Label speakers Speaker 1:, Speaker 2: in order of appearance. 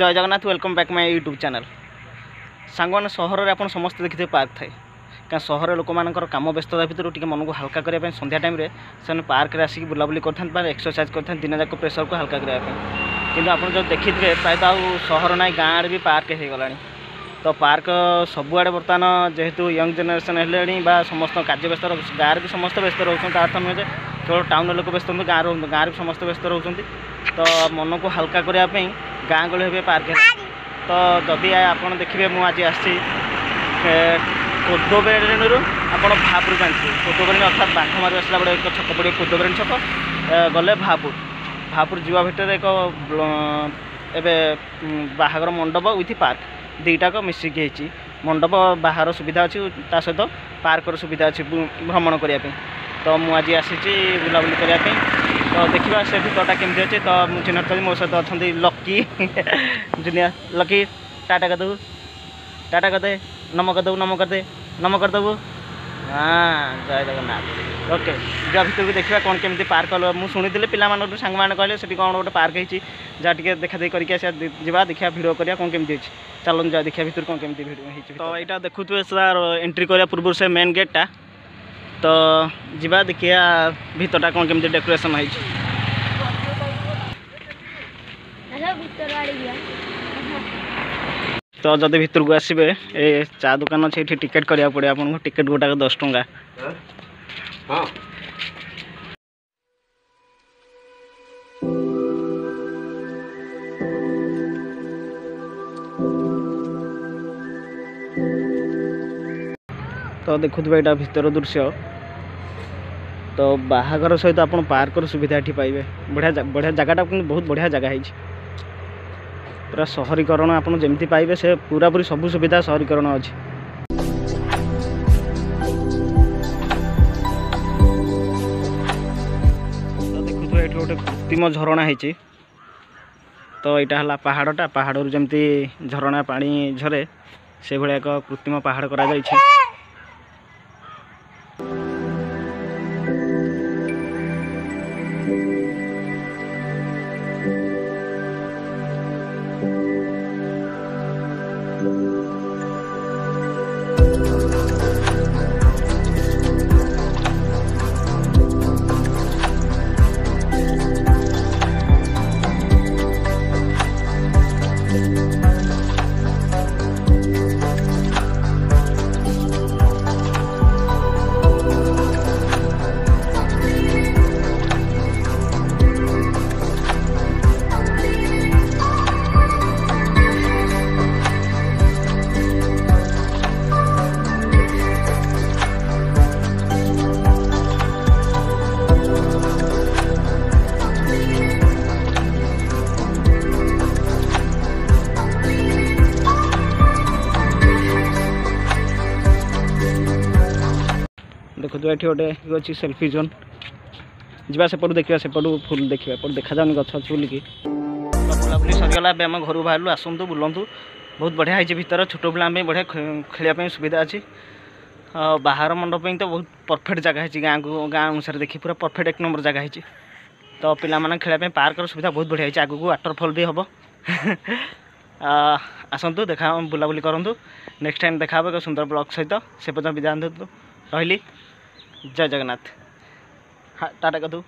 Speaker 1: जय Jagannath welcome back my YouTube channel. सांग मैंने सहर में आप समस्त देखिए पार्क थाए क्या सहर लोक मान कम व्यस्तता भितर टी मन को हल्का करने संध्या टाइम से पार्क में आसिक बुलाबुली करते एक्सरसाइज करते दिन जाक प्रेसर को हल्का करने कि आप जो देखिए प्रायतः आउ सहर ना गाँव भी पार्क हो गला। तो पार्क सबुआड़े बर्तमान जेहेतु यंग जेनेरेशन है समस्त कार्य व्यस्त गाँव भी समस्त व्यस्त रोच अर्थ नुहे केवल टाउन लोक व्यस्त हूँ गाँव भी समस्त व्यस्त रोच। तो मन को हल्का करने गाँ गहली हे पार्क है। तो जदि आप देखिए मुझे आज आसी कोदोबेणी आप भापुर जानते कोदोबेणी अर्थात बाघमारी आसला बड़े एक छक पड़े कोदोबेणी छक गले भापुर जीवा भितर एक एवं बाहागर मंडप विथ पार्क दुईटाक मिसिकी मंडप बाहर सुविधा अच्छी सहित पार्कर सुविधा अच्छी भ्रमण करने। तो मुझे आज आसी बुलाबुली करने। तो देखा से भितरटा केमती अच्छे। तो मुझे चिन्हट करी मो सहित अच्छा लकी जूनियर लकी टाटा करदेबू टाटा करदे नम करदेबू नम करदेबू। हाँ जय जगन्नाथ। ओके जा भितर को देखा कौन केमती पार्क मुझे शुणी पिला सांग मैंने कहले से कौन गोटे पार्क होती जहाँ टे देखा देख करके जा देखा भिड करा कौन केमती अच्छी चलो जा देखा भितर कौन केमती भिड हो। तो यहाँ देखुए सर एंट्री करा पूर्व से मेन गेटा। तो जीवा देखिया भितरटा कौन केमती डेकोरेशन है। तो जदि भितर को आसबे ए चा दुकान अच्छे टिकेट करा पड़े आपको टिकेट गोटाक 10 टंका। हाँ तो देखुए यहाँ भितर दृश्य। तो बाहागर सहित आप पार्कर सुविधा ये पाइबे बढ़िया बढ़िया जगटा बहुत बढ़िया जगह है पूरा सहरीकरण आप जमी पाइबे से पूरा पूरी सब सुविधा सहरीकरण अच्छी। तो देखुए ये गोटे कृत्रिम झरणा है। तो यहाँ है पहाड़टा पहाड़ जमी झरणा पानी झरे से भाया एक कृत्रिम पहाड़ करा जाइए। देखो ये गोटे अच्छी सेल्फी जोन जा सेपटू देखा सेपटू फुल देखा एपट देखा जाऊनी गछ अच्छी बोलिकी। बुलाबुली सरीगला आम घर बाहर आसतु बुलतु बहुत बढ़िया है भितर छोट पिला बढ़िया खेलने सुविधा अच्छी। बाहर मंडप तो बहुत परफेक्ट जगह है गाँव को गाँव अनुसार देखिए पूरा परफेक्ट एक नंबर जगह है। तो पाने खेलने पार्कर सुविधा बहुत बढ़िया है। आगू वाटरफल भी हम आसतु देखा बुलाबुली करूँ। नेक्स्ट टाइम देखा एक सुंदर ब्लॉग सहित से पर्यटन विदा रही। जय जगन्नाथ। हाँ टाटा कदू।